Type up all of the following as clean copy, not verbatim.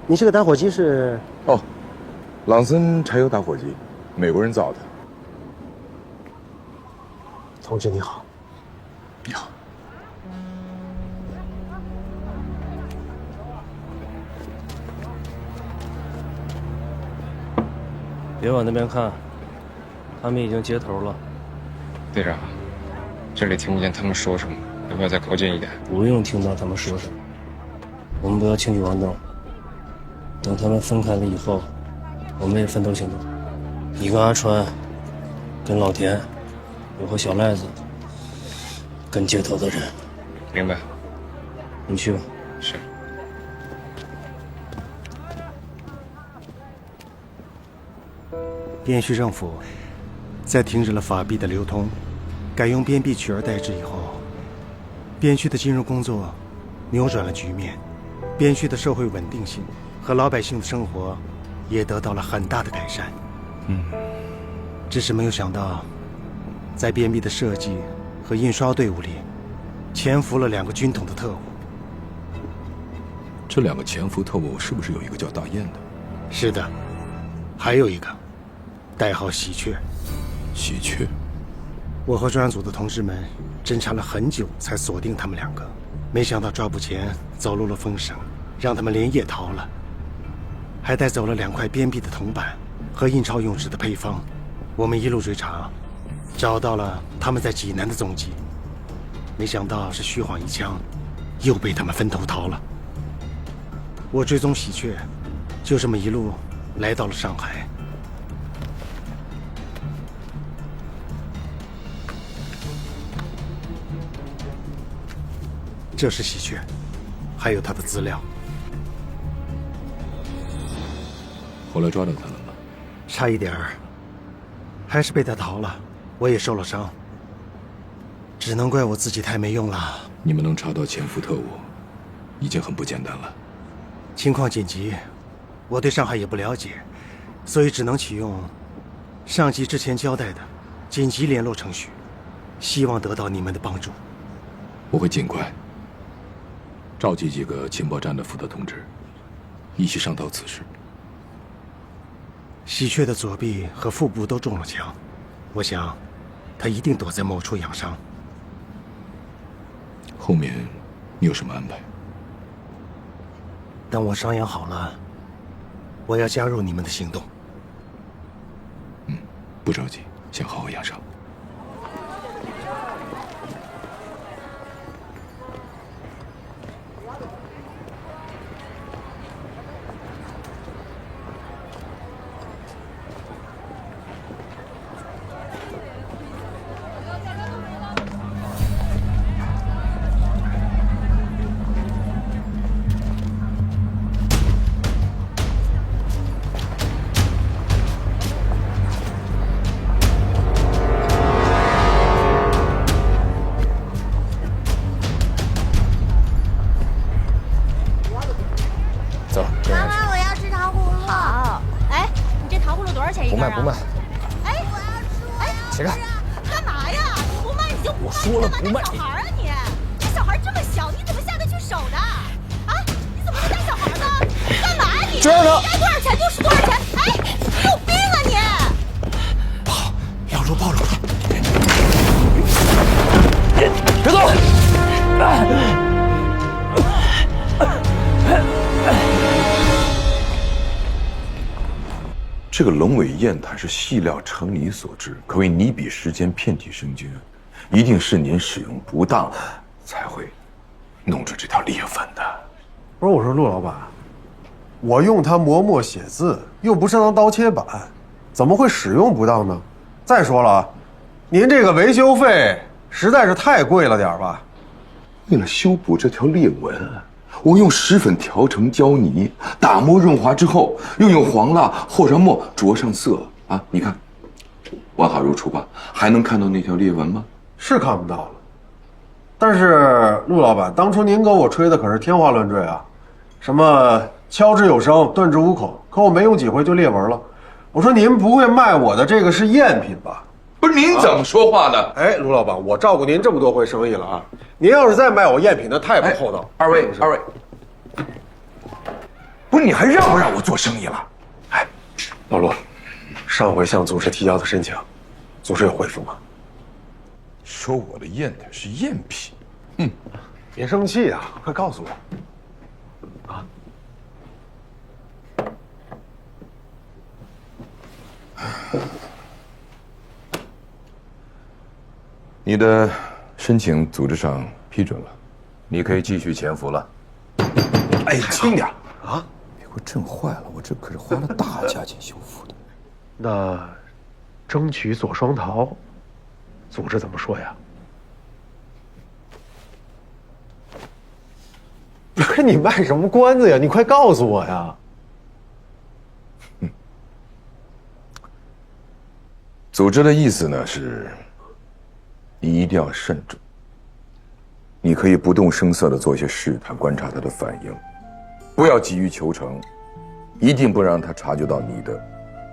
你这个打火机是？哦，朗森柴油打火机，美国人造的。同志你好。你好。别往那边看，他们已经接头了。队长，这里听不见他们说什么，要不要再靠近一点？不用听到他们说什么，我们不要轻举妄动。等他们分开了以后，我们也分头行动。你跟阿川，跟老田，我和小赖子，跟接头的人。明白。你去吧。是。边区政府在停止了法币的流通，改用边币取而代之以后，边区的金融工作扭转了局面，边区的社会稳定性和老百姓的生活也得到了很大的改善。只是没有想到，在边币的设计和印刷队伍里，潜伏了2个军统的特务。这2个潜伏特务是不是有一个叫大雁的？是的，还有一个，代号喜鹊。喜鹊。我和专案组的同志们侦查了很久，才锁定他们2个。没想到抓捕前走漏了风声，让他们连夜逃了，还带走了2块边币的铜板和印钞用纸的配方。我们一路追查，找到了他们在济南的踪迹。没想到是虚晃一枪，又被他们分头逃了。我追踪喜鹊，就这么一路来到了上海。这是喜鹊，还有他的资料。后来抓到他了吗？差一点儿，还是被他逃了，我也受了伤。只能怪我自己太没用了。你们能查到潜伏特务，已经很不简单了。情况紧急，我对上海也不了解，所以只能启用上级之前交代的紧急联络程序，希望得到你们的帮助。我会尽快召集几个情报站的负责同志，一起商讨此事。喜鹊的左臂和腹部都中了枪，我想他一定躲在某处养伤。后面你有什么安排？等我伤养好了，我要加入你们的行动。不着急，先好好养伤。不卖不卖。哎，起开！干嘛呀？你不卖你就不卖，我说了不卖。小孩啊你！这小孩这么小，你怎么下得去手的？啊？你怎么能带小孩呢？干嘛呀你？追着他！该多少钱就是多少钱！哎，你有病啊你！跑，要路抱住他！别动！这个龙尾雁它是细料成泥所制，可谓拟比世间，遍体生菌，一定是您使用不当，才会弄出这条裂纹的。不是，我说陆老板，我用它磨墨写字，又不是当刀切板，怎么会使用不当呢？再说了啊，您这个维修费实在是太贵了点吧？为了修补这条裂纹，我用石粉调成胶泥，打磨润滑之后，又用黄蜡和上墨，着上色啊！你看，完好如初吧？还能看到那条裂纹吗？是看不到了。但是陆老板，当初您给我吹的可是天花乱坠啊，什么敲之有声，断之无口，可我没用几回就裂纹了。我说您不会卖我的这个是赝品吧？不是您怎么说话的？哎，卢老板，我照顾您这么多回生意了啊，您要是再卖我赝品，那太不厚道。二位，不不是你还让不让我做生意了？哎，老陆，上回向组织提交的申请，组织有回复吗？说我的砚台是赝品，别生气啊，快告诉我。你的申请组织上批准了，你可以继续潜伏了。哎，轻点啊！别给我震坏了，我这可是花了大价钱修复的。那争取左双桃，组织怎么说呀？不是你卖什么关子呀？你快告诉我呀！组织的意思呢是，你一定要慎重。你可以不动声色地做一些试探，观察他的反应，不要急于求成，一定不让他察觉到你的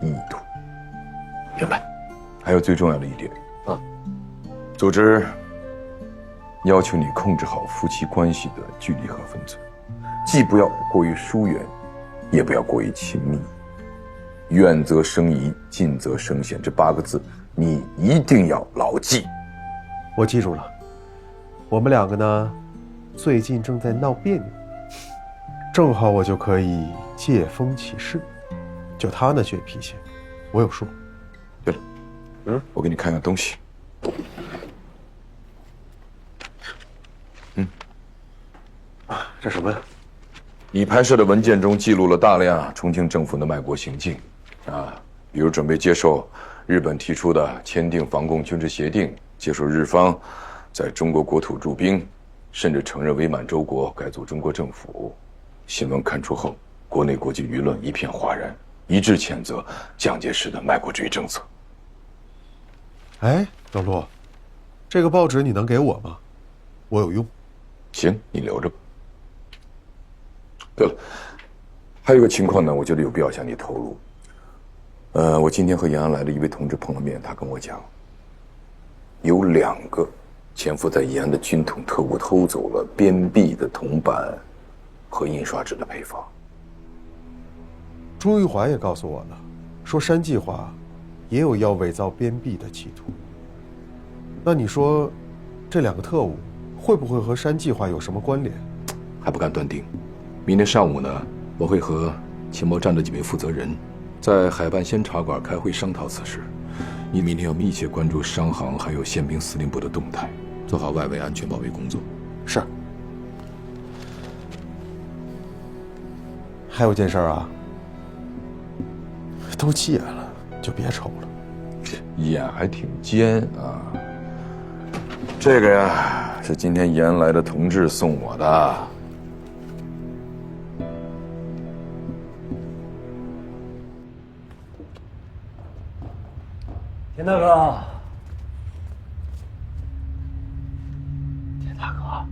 意图。明白。还有最重要的一点啊，组织要求你控制好夫妻关系的距离和分寸，既不要过于疏远，也不要过于亲密。远则生疑，近则生险，这8个字你一定要牢记。我记住了。我们2个呢，最近正在闹别扭，正好我就可以借风起势。就他那倔脾气，我有数。对了，我给你看样东西。这什么呀？你拍摄的文件中记录了大量重庆政府的卖国行径，比如准备接受日本提出的签订防共军事协定，接受日方在中国国土驻兵，甚至承认伪满洲国，改组中国政府。新闻刊出后，国内国际舆论一片哗然，一致谴责蒋介石的卖国主义政策。哎，老陆，这个报纸你能给我吗？我有用。行，你留着吧。对了，还有一个情况呢，我觉得有必要向你透露。我今天和延安来的一位同志碰了面，他跟我讲，有2个潜伏在延安的军统特务偷走了编币的铜板和印刷纸的配方。朱玉华也告诉我了，说山计划也有要伪造编币的企图。那你说，这2个特务会不会和山计划有什么关联？还不敢断定。明天上午呢，我会和情报站的几位负责人在海半仙茶馆开会商讨此事。你明天要密切关注商行还有宪兵司令部的动态，做好外围安全保卫工作。是。还有件事啊，都戒了，就别瞅了。眼还挺尖啊。这个呀，是今天延安来的同志送我的。田大哥，田大哥，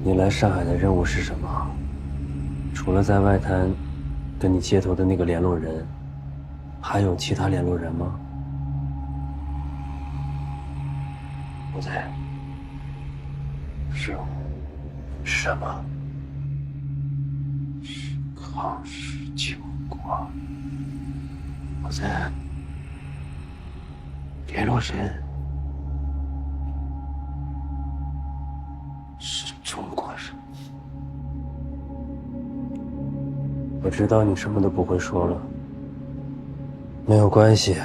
你来上海的任务是什么？除了在外滩跟你接头的那个联络人，还有其他联络人吗？不对，任务是什么？是抗日救国。不对，联络人是中国人。我知道你什么都不会说了，没有关系，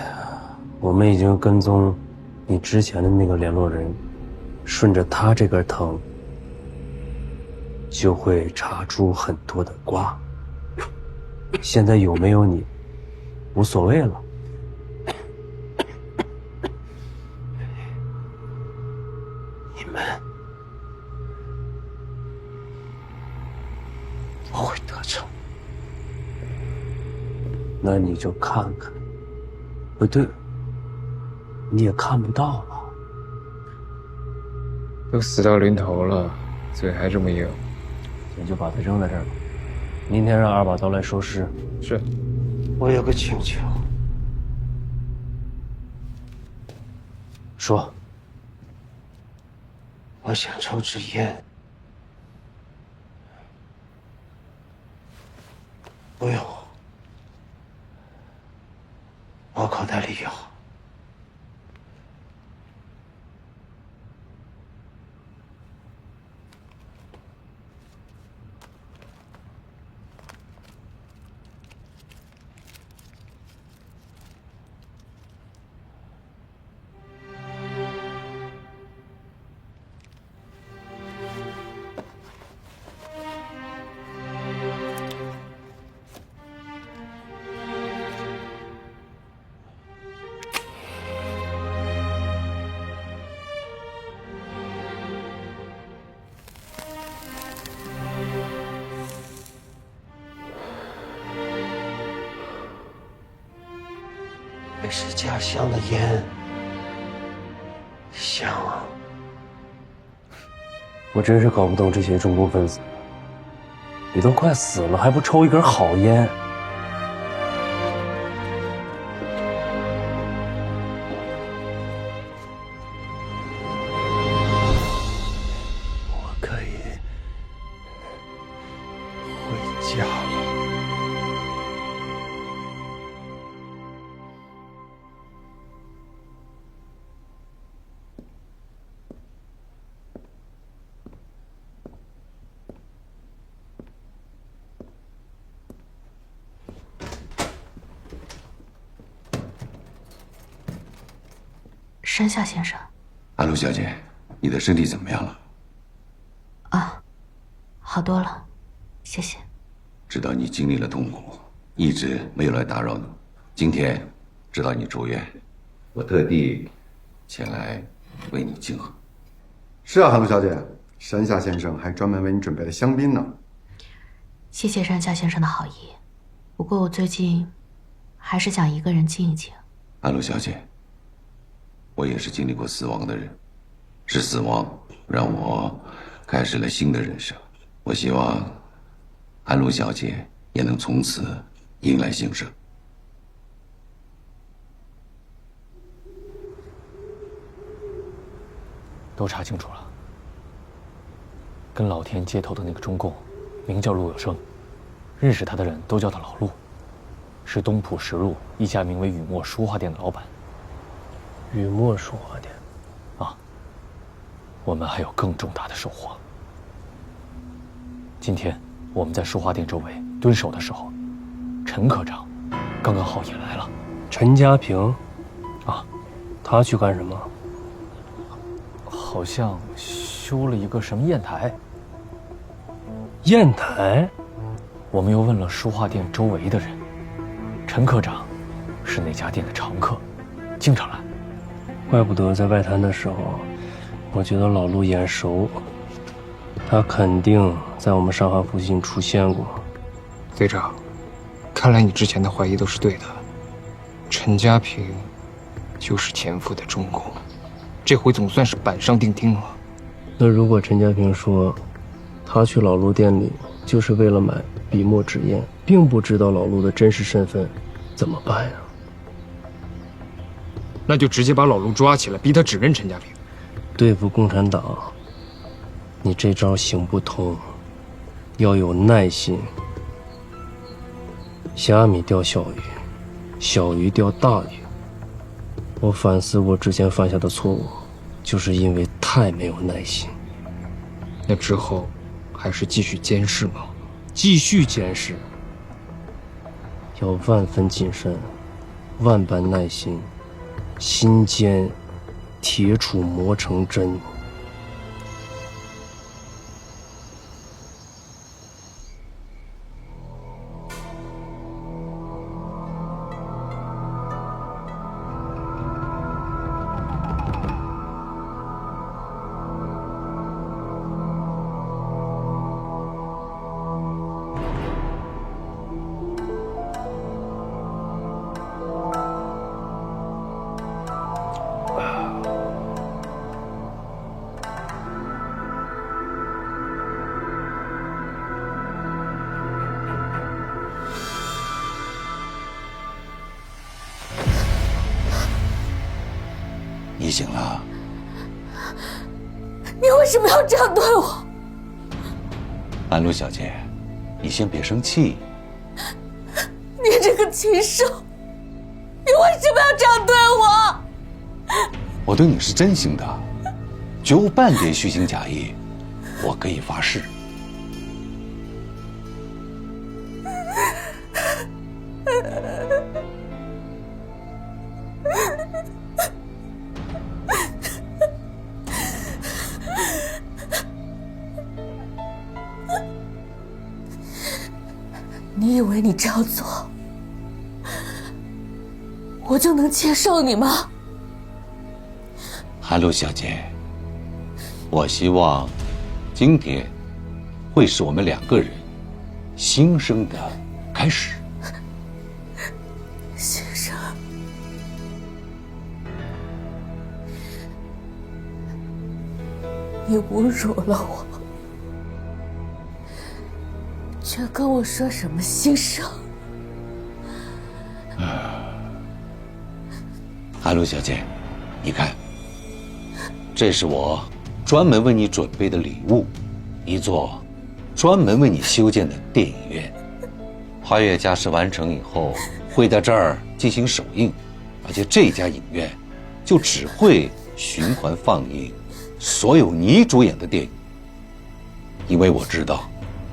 我们已经跟踪你之前的那个联络人，顺着他这根藤，就会查出很多的瓜。现在有没有你，无所谓了。你们不会得逞，那你就看看。不对，你也看不到了。都死到临头了，嘴还这么硬。那就把它扔在这儿吧。明天让2把刀来收尸。是。我有个请求。说。我想抽支烟。不用，我口袋里有。这是家乡的烟，香啊！我真是搞不懂这些中共分子，你都快死了，还不抽一根好烟？我可以回家了。山下先生，安陆小姐，你的身体怎么样了？啊，好多了，谢谢。知道你经历了痛苦，一直没有来打扰你。今天知道你住院，我特地前来为你敬贺。是啊，韩露小姐，山下先生还专门为你准备了香槟呢。谢谢山下先生的好意，不过我最近还是想一个人静一静。安陆小姐，我也是经历过死亡的人，是死亡让我开始了新的人生。我希望安陆小姐也能从此迎来新生。都查清楚了，跟老田接头的那个中共，名叫陆有生，认识他的人都叫他老陆，是东浦石路一家名为雨墨书画店的老板。雨墨书画店，啊，我们还有更重大的收获。今天我们在书画店周围蹲守的时候，陈科长刚刚好也来了。陈家平，啊，他去干什么？好像修了一个什么砚台。砚台？我们又问了书画店周围的人，陈科长是那家店的常客，经常来。怪不得在外滩的时候，我觉得老陆眼熟，他肯定在我们上海附近出现过。队长，看来你之前的怀疑都是对的，陈家平就是潜伏的中共，这回总算是板上钉钉了。那如果陈家平说他去老陆店里就是为了买笔墨纸砚，并不知道老陆的真实身份，怎么办呀？那就直接把老陆抓起来，逼他指认陈家平。对付共产党，你这招行不通，要有耐心。虾米钓小鱼，小鱼钓大鱼。我反思我之前犯下的错误，就是因为太没有耐心。那之后还是继续监视吗？继续监视，要万分谨慎，万般耐心，心坚，铁杵磨成针。你醒了？你为什么要这样对我？安陆小姐，你先别生气。你这个禽兽，你为什么要这样对我？我对你是真心的，绝无半点虚情假意，我可以发誓。你以为你这样做，我就能接受你吗？韩露小姐，我希望今天会是我们两个人新生的开始。先生，你侮辱了我，却跟我说什么新生？韩露小姐，你看，这是我专门为你准备的礼物，一座专门为你修建的电影院。花月家事完成以后，会在这儿进行首映，而且这家影院就只会循环放映所有你主演的电影。因为我知道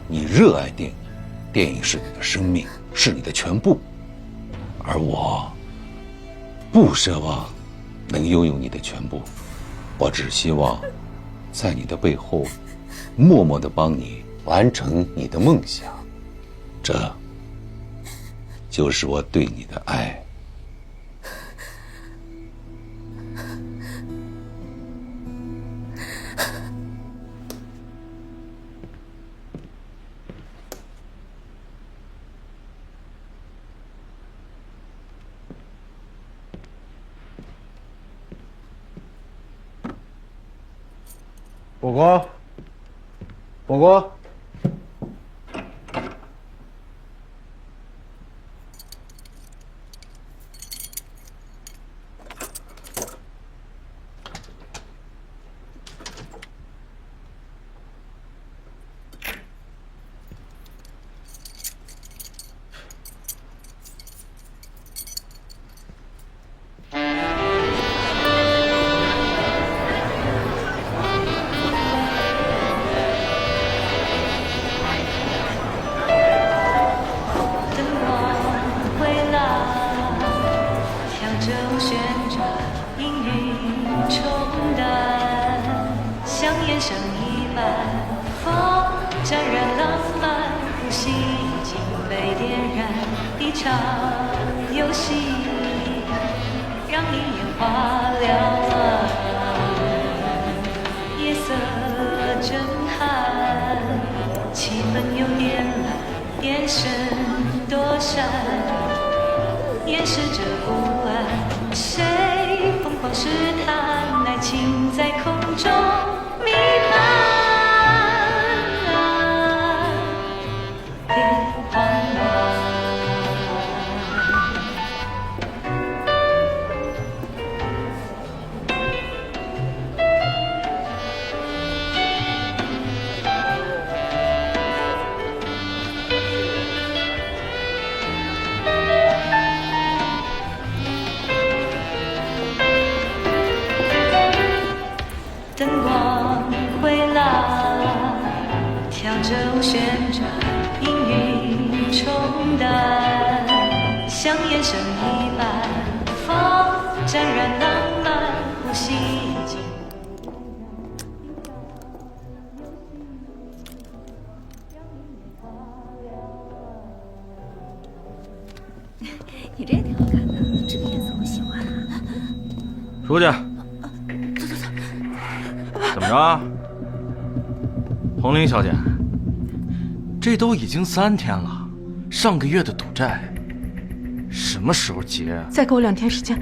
你热爱电影，电影是你的生命，是你的全部，而我不奢望能拥有你的全部，我只希望在你的背后默默地帮你完成你的梦想，这就是我对你的爱。果果，果果，你这也挺好看的，这个颜色我喜欢。出去。怎么着？红玲小姐，这都已经3天了，上个月的赌债，什么时候结啊？再给我2天时间，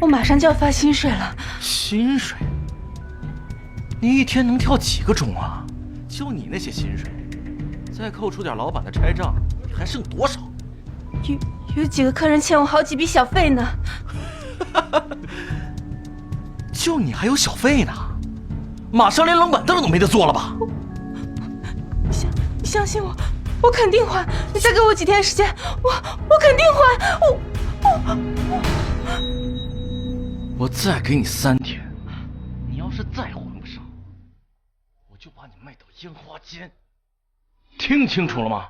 我马上就要发薪水了。薪水？你一天能跳几个钟啊？就你那些薪水，再扣除点老板的拆账，你还剩多少？有几个客人欠我好几笔小费呢。就你还有小费呢？马上连冷板凳都没得坐了吧？相信我，我肯定还。你再给我几天时间，我肯定还。我再给你3天，你要是再还不上，我就把你卖到烟花间。听清楚了吗？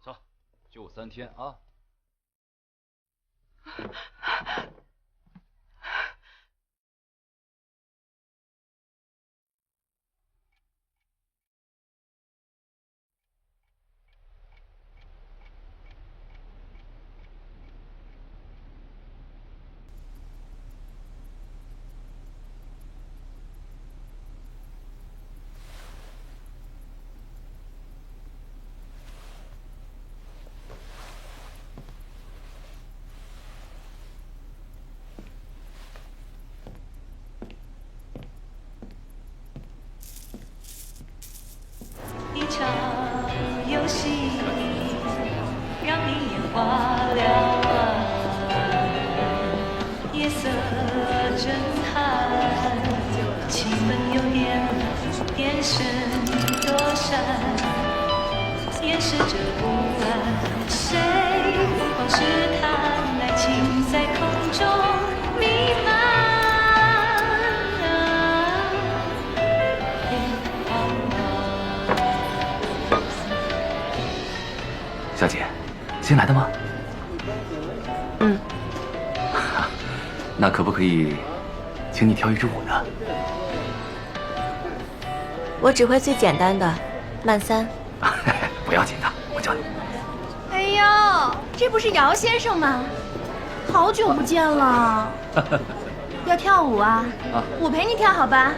走，就3天啊。一场游戏让你眼花缭乱，夜色震撼，气氛有点眼神躲闪，掩饰着不安。谁光试探，爱情在空中弥漫。小姐，新来的吗？嗯。那可不可以请你跳一支舞呢？我只会最简单的慢3。不要紧的，我教你。哎呦，这不是姚先生吗？好久不见了。要跳舞啊？我陪你跳好吧？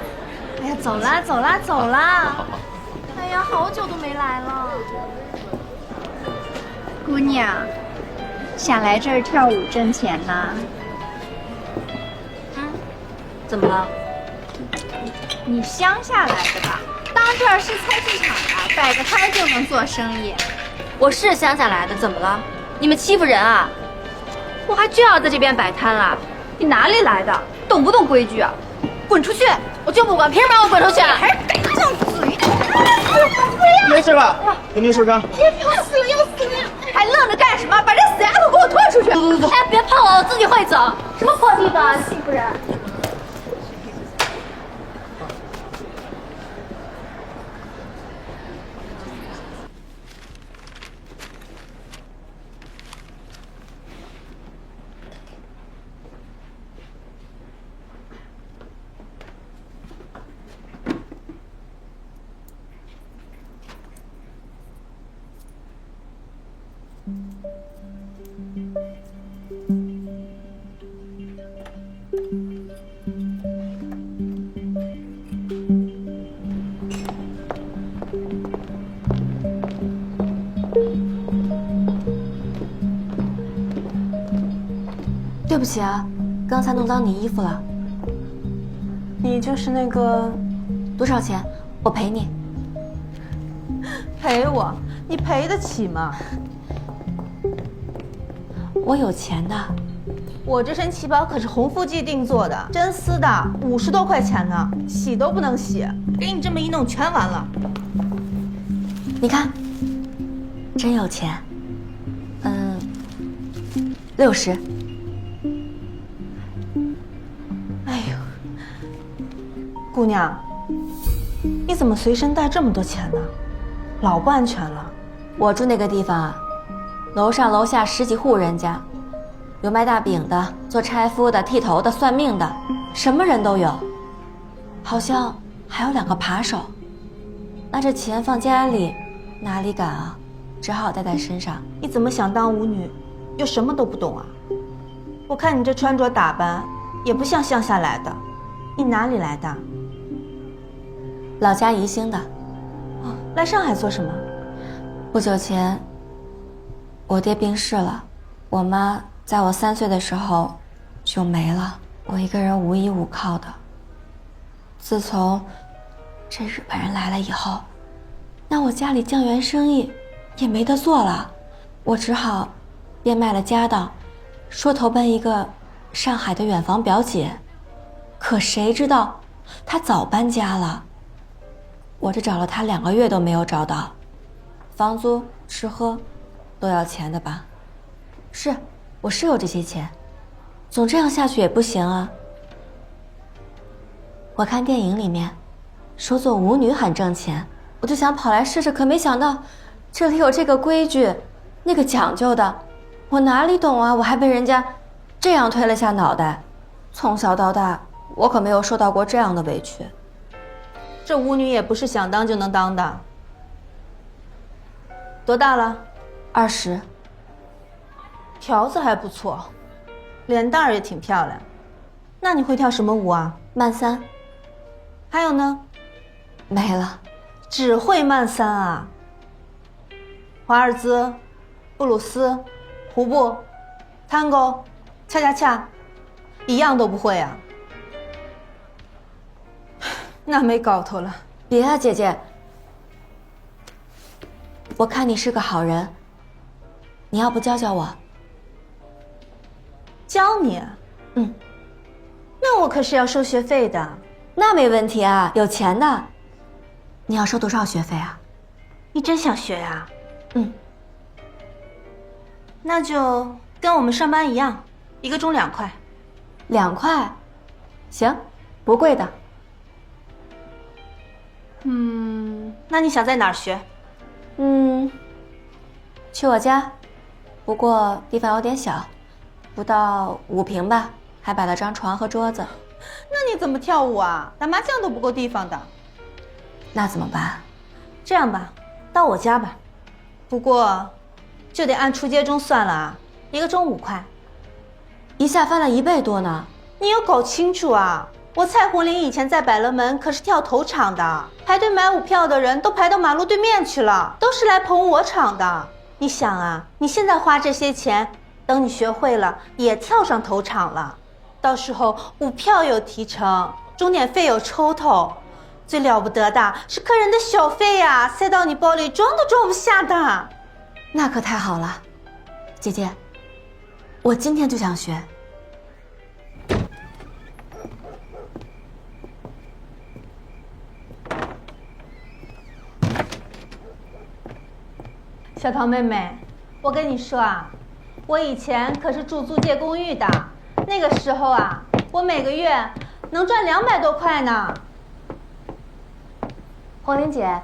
哎呀，走啦走啦走啦！哎呀，好久都没来了。姑娘，想来这儿跳舞挣钱呐？怎么了？你乡下来的吧？当这儿是菜市场啊，摆个摊就能做生意。我是乡下来的，怎么了？你们欺负人啊？我还就要在这边摆摊了。你哪里来的？懂不懂规矩啊？滚出去！我就不管，凭什么让我滚出去？还是逮他张嘴！没事吧？给您受伤。要死了要死了！还愣着干什么？把这死丫头给我拖出去！走！哎，别碰我，我自己会走。什么破地方，欺负人！对不起啊，刚才弄脏你衣服了。你就是那个，多少钱？我赔你。赔我？你赔得起吗？我有钱的。我这身旗袍可是红腹记定做的，真丝的，50多块钱呢，洗都不能洗。给你这么一弄，全完了。你看，真有钱。60。哎呦，姑娘，你怎么随身带这么多钱呢？老不安全了。我住那个地方啊，楼上楼下10几户人家，有卖大饼的，做拆夫的，剃头的，算命的，什么人都有。好像还有2个扒手。那这钱放家里，哪里敢啊？只好带在身上。你怎么想当舞女，又什么都不懂啊？我看你这穿着打扮，也不像乡下来的。你哪里来的？老家宜兴的。哦，来上海做什么？不久前，我爹病逝了，我妈在我3岁的时候就没了，我一个人无依无靠的。自从这日本人来了以后，那我家里酱园生意也没得做了，我只好变卖了家当，说投奔一个上海的远房表姐。可谁知道她早搬家了。我这找了他2个月都没有找到，房租、吃喝都要钱的吧？是，我是有这些钱，总这样下去也不行啊。我看电影里面说做舞女很挣钱，我就想跑来试试，可没想到这里有这个规矩，那个讲究的，我哪里懂啊？我还被人家这样推了下脑袋。从小到大，我可没有受到过这样的委屈。这舞女也不是想当就能当的。多大了？20。条子还不错，脸蛋儿也挺漂亮。那你会跳什么舞啊？慢三。还有呢？没了。只会慢三啊？华尔兹、布鲁斯、胡步、探戈、恰恰恰，一样都不会啊？那没搞头了。别啊，姐姐，我看你是个好人，你要不教教我？教你？嗯。那我可是要收学费的。那没问题啊，有钱的。你要收多少学费啊？你真想学呀？嗯。那就跟我们上班一样，1个钟2块。2块？行，不贵的。那你想在哪儿学？去我家，不过地方有点小，不到5平吧，还摆了张床和桌子。那你怎么跳舞啊？打麻将都不够地方的。那怎么办？这样吧，到我家吧，不过就得按出街钟算了啊，1个钟5块，一下翻了1倍多呢。你有搞清楚啊？我蔡红玲以前在百乐门可是跳头场的，排队买舞票的人都排到马路对面去了，都是来捧我场的。你想啊，你现在花这些钱，等你学会了也跳上头场了，到时候舞票有提成，钟点费有抽头，最了不得的是客人的小费呀，塞到你包里装都装不下的。那可太好了，姐姐，我今天就想学。小桃妹妹，我跟你说啊，我以前可是住租界公寓的，那个时候啊，我每个月能赚200多块呢。红玲姐，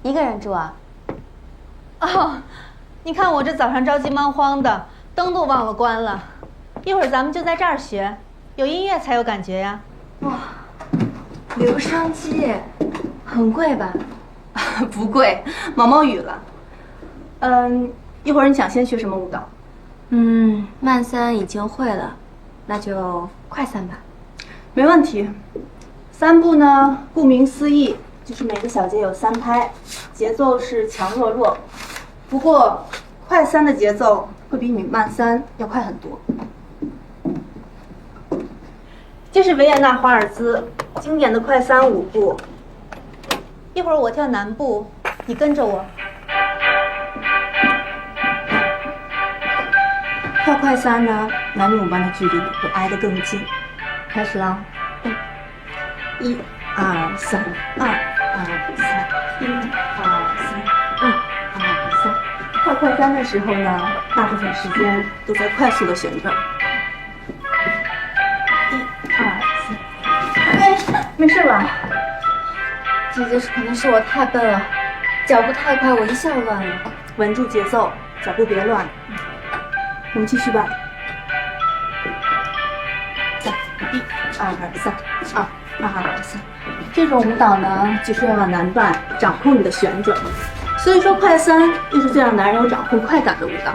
一个人住啊？哦，你看我这早上着急忙慌的，灯都忘了关了。一会儿咱们就在这儿学，有音乐才有感觉呀。哇，留声机，很贵吧？不贵，毛毛雨了。一会儿你想先学什么舞蹈？慢三已经会了，那就快三吧。没问题。3步呢，顾名思义，就是每个小节有3拍，节奏是强弱弱。不过快3的节奏会比你慢3要快很多。这是维也纳华尔兹经典的快3 5步。一会儿我跳南步，你跟着我。跳快3呢，男女舞伴的距离会挨得更近。开始啦！1、2、3，2、2、3，1、2、3，2、2、3。跳快3的时候呢，大部分时间都在快速的旋转。1、2、3。哎，没事吧？姐姐，可能是我太笨了，脚步太快，我一下乱了。稳住节奏，脚步别乱。我们继续吧。1、2、3，2、2、3。这种舞蹈呢，就是要让男伴掌控你的旋转，所以说快3又是最让男人有掌控快感的舞蹈。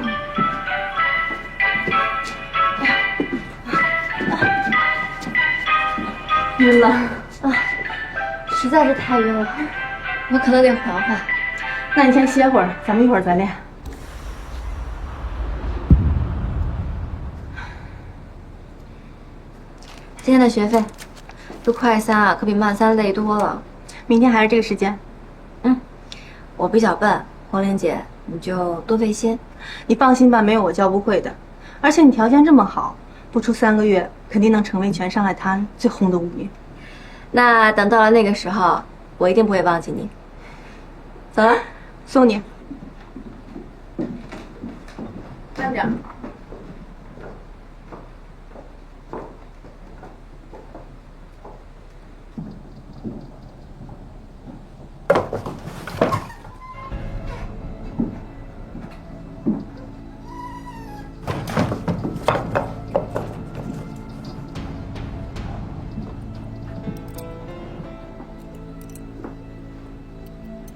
晕了啊，实在是太晕了，我可能得缓缓。那你先歇会儿，咱们一会儿再练。今天的学费，这快3啊，可比慢3累多了。明天还是这个时间。我比较笨，红玲姐你就多费心。你放心吧，没有我教不会的。而且你条件这么好，不出3个月，肯定能成为全上海滩最红的舞女。那等到了那个时候，我一定不会忘记你。走了，送你。慢点。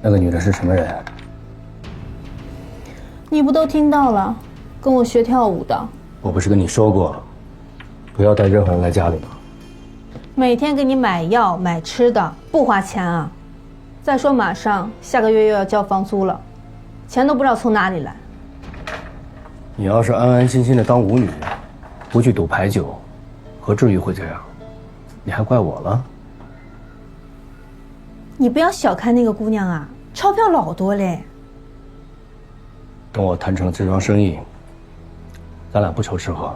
那个女的是什么人？你不都听到了？跟我学跳舞的。我不是跟你说过，不要带任何人来家里吗？每天给你买药买吃的，不花钱啊。再说马上下个月又要交房租了，钱都不知道从哪里来。你要是安安心心的当舞女，不去赌牌九，何至于会这样？你还怪我了？你不要小看那个姑娘啊，钞票老多嘞。等我谈成了这桩生意，咱俩不愁吃喝，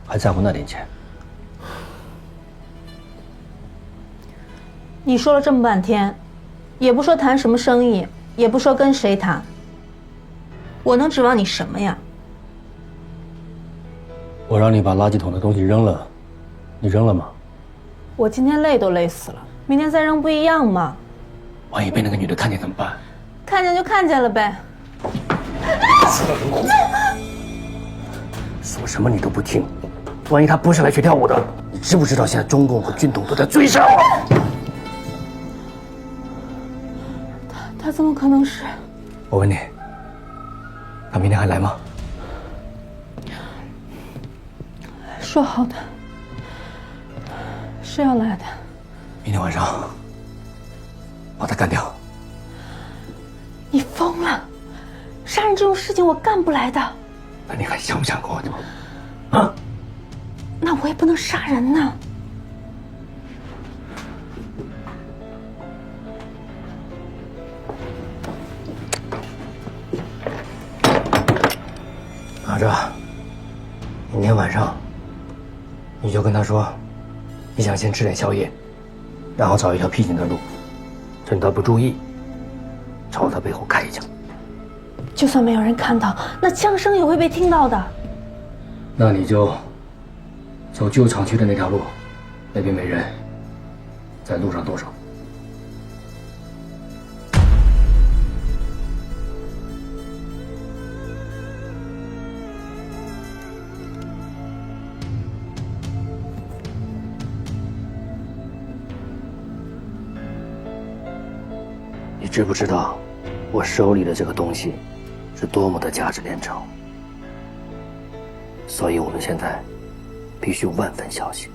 还在乎那点钱。你说了这么半天，也不说谈什么生意，也不说跟谁谈，我能指望你什么呀？我让你把垃圾桶的东西扔了，你扔了吗？我今天累都累死了，明天再扔不一样吗？万一被那个女的看见怎么办？看见就看见了呗。说什么你都不听，万一她不是来学跳舞的，你知不知道现在中共和军统都在追杀我？他怎么可能是？我问你，他明天还来吗？说好的，是要来的。明天晚上把他干掉。你疯了！杀人这种事情我干不来的。那你还想不想跟我走？啊？那我也不能杀人呢。拿着，明天晚上你就跟他说，你想先吃点宵夜，然后找一条僻静的路，趁他不注意，朝他背后开一枪。就算没有人看到，那枪声也会被听到的。那你就走旧厂区的那条路，那边没人，在路上动手。你知不知道，我手里的这个东西是多么的价值连城？所以我们现在必须万分小心，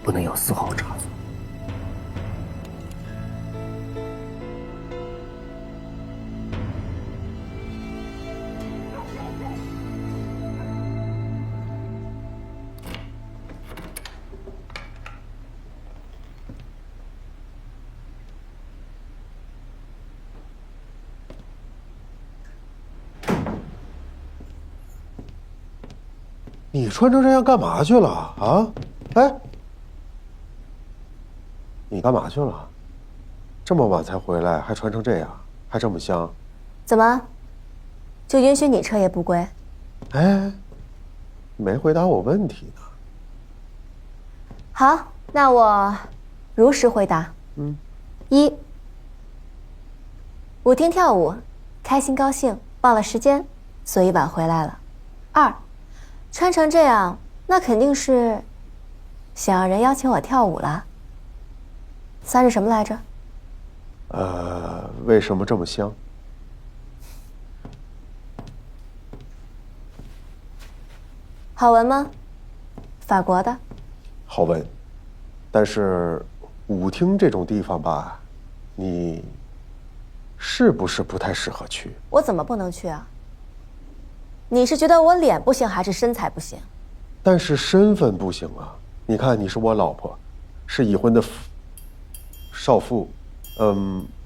不能有丝毫差错。你穿成这样干嘛去了啊？哎，你干嘛去了？这么晚才回来，还穿成这样，还这么香？怎么，就允许你彻夜不归？哎，没回答我问题呢。好，那我如实回答。一，舞厅跳舞，开心高兴，忘了时间，所以晚回来了。二，穿成这样，那肯定是想要人邀请我跳舞了。三是什么来着？为什么这么香？好闻吗？法国的。好闻，但是舞厅这种地方吧，你是不是不太适合去？我怎么不能去啊？你是觉得我脸不行，还是身材不行？但是身份不行啊！你看，你是我老婆，是已婚的少妇。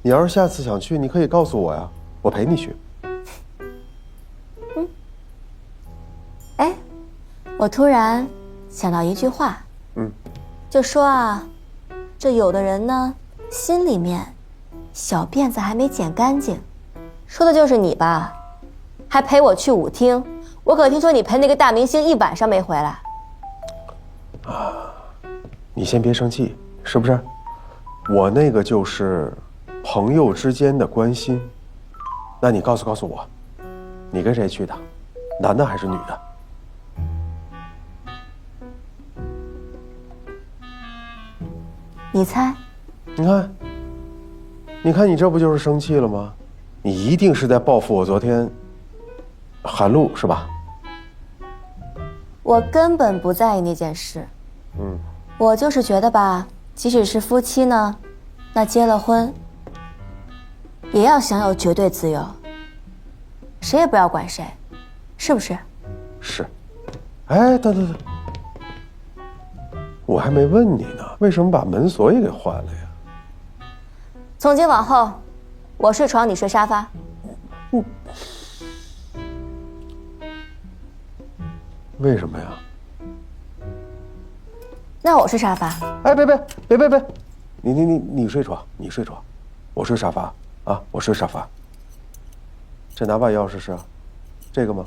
你要是下次想去，你可以告诉我呀，我陪你去。哎，我突然想到一句话，就说啊，这有的人呢，心里面小辫子还没剪干净。说的就是你吧？还陪我去舞厅，我可听说你陪那个大明星1晚上没回来。啊，你先别生气，是不是？我那个就是朋友之间的关心。那你告诉我，你跟谁去的？男的还是女的？你猜？你看，你这不就是生气了吗？你一定是在报复我昨天韩露是吧？我根本不在意那件事。我就是觉得吧，即使是夫妻呢，那结了婚也要享有绝对自由，谁也不要管谁，是不是？是。哎，等，我还没问你呢，为什么把门锁也给换了呀？从今往后，我睡床，你睡沙发。为什么呀？那我睡沙发。哎，别，你睡床，我睡沙发啊，我睡沙发。这哪把钥匙是？这个吗？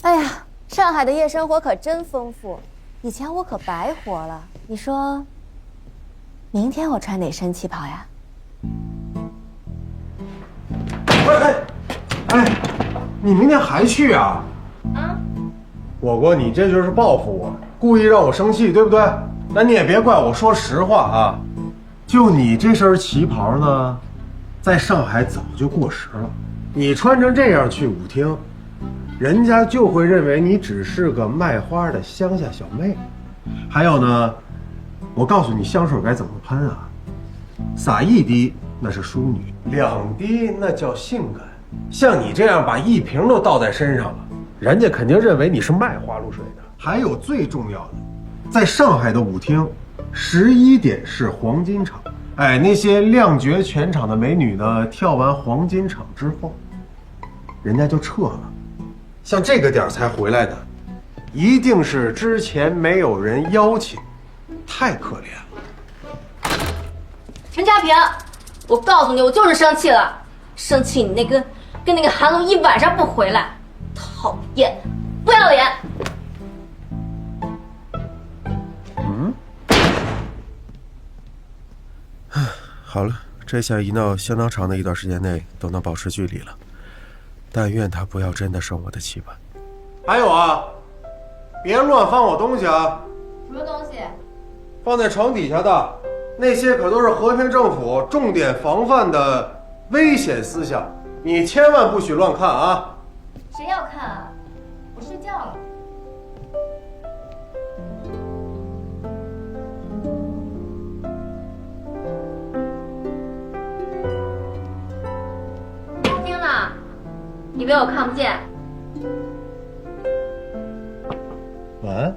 哎呀，上海的夜生活可真丰富，以前我可白活了。你说，明天我穿哪身旗袍呀？哎，你明天还去啊？果果，你这就是报复我，故意让我生气，对不对？那你也别怪我，说实话啊，就你这身旗袍呢，在上海早就过时了。你穿成这样去舞厅，人家就会认为你只是个卖花的乡下小妹。还有呢，我告诉你香水该怎么喷啊，撒1滴那是淑女，2滴那叫性感。像你这样把1瓶都倒在身上了，人家肯定认为你是卖花露水的。还有最重要的，在上海的舞厅，11点是黄金场。哎，那些亮绝全场的美女呢，跳完黄金场之后，人家就撤了。像这个点才回来的，一定是之前没有人邀请，太可怜了。陈家平，我告诉你，我就是生气了，生气你跟那个韩露1晚上不回来，讨厌，不要脸。好了，这下一闹，相当长的一段时间内都能保持距离了。但愿他不要真的生我的气吧。还有啊，别乱翻我东西啊！什么东西？放在床底下的那些可都是和平政府重点防范的危险思想，你千万不许乱看啊！谁要看啊？我睡觉了。听呢？以为我看不见？晚安。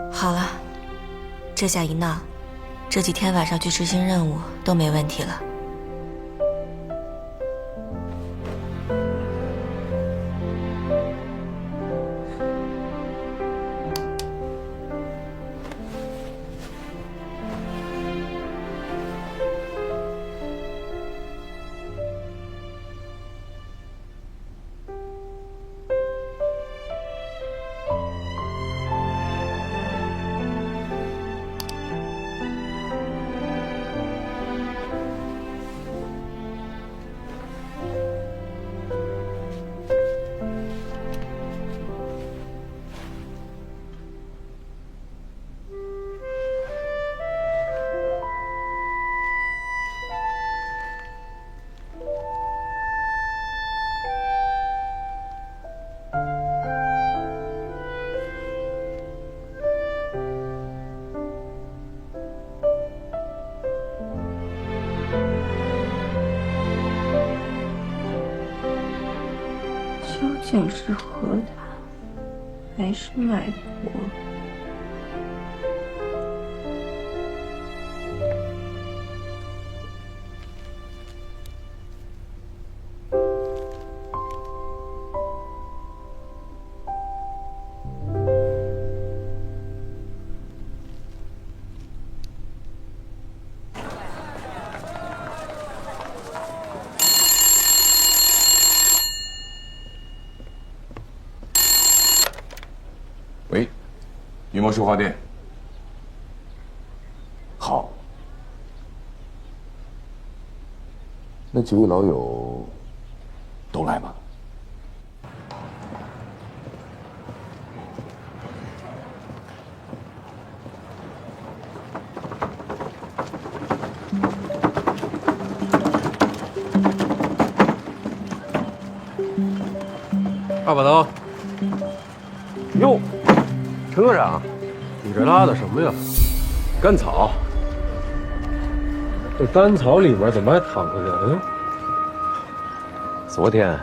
好了，这下一闹，这几天晚上去执行任务都没问题了。究竟是和谈还是脉搏？喂，羽毛绣花店。好，那几位老友都来吗？二把刀。哟，陈科长，你这拉的什么呀？甘草。这甘草里面怎么还躺着人？昨天，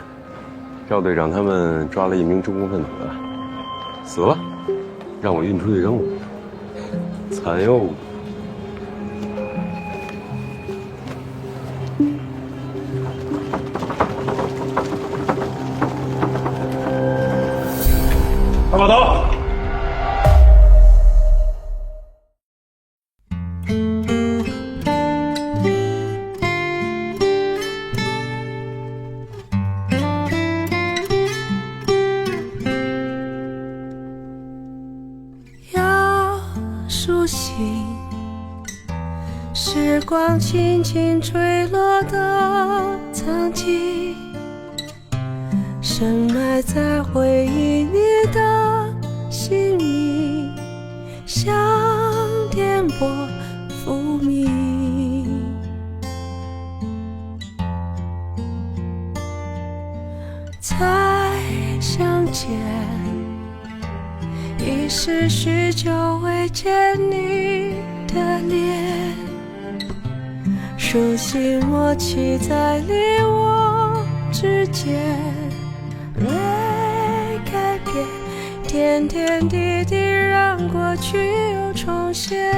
赵队长他们抓了一名中共分子，死了，让我运出去扔了，惨哟！二把刀。苏醒，时光轻轻坠落的曾经，深埋在回忆里的姓名，像颠簸浮名。再相见，已是许久未见你的脸，熟悉默契在你我之间，没改变，点点滴滴让过去又重现。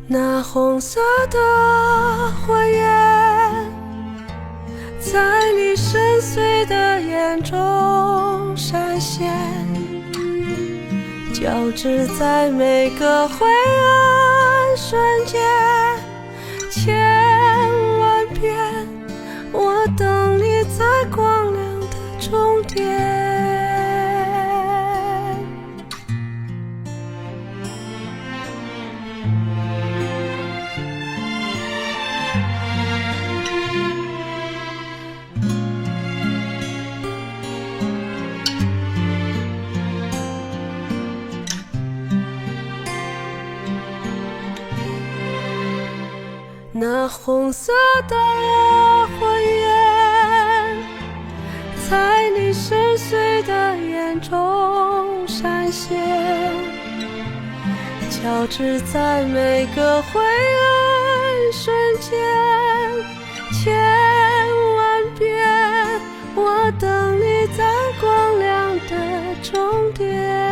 那红色的火焰在你深邃的眼中闪现，交织在每个灰暗瞬间，千万遍我等你在光亮的终点。那红色的火焰在你深邃的眼中闪现，交织在每个灰暗瞬间，千万遍我等你在光亮的终点。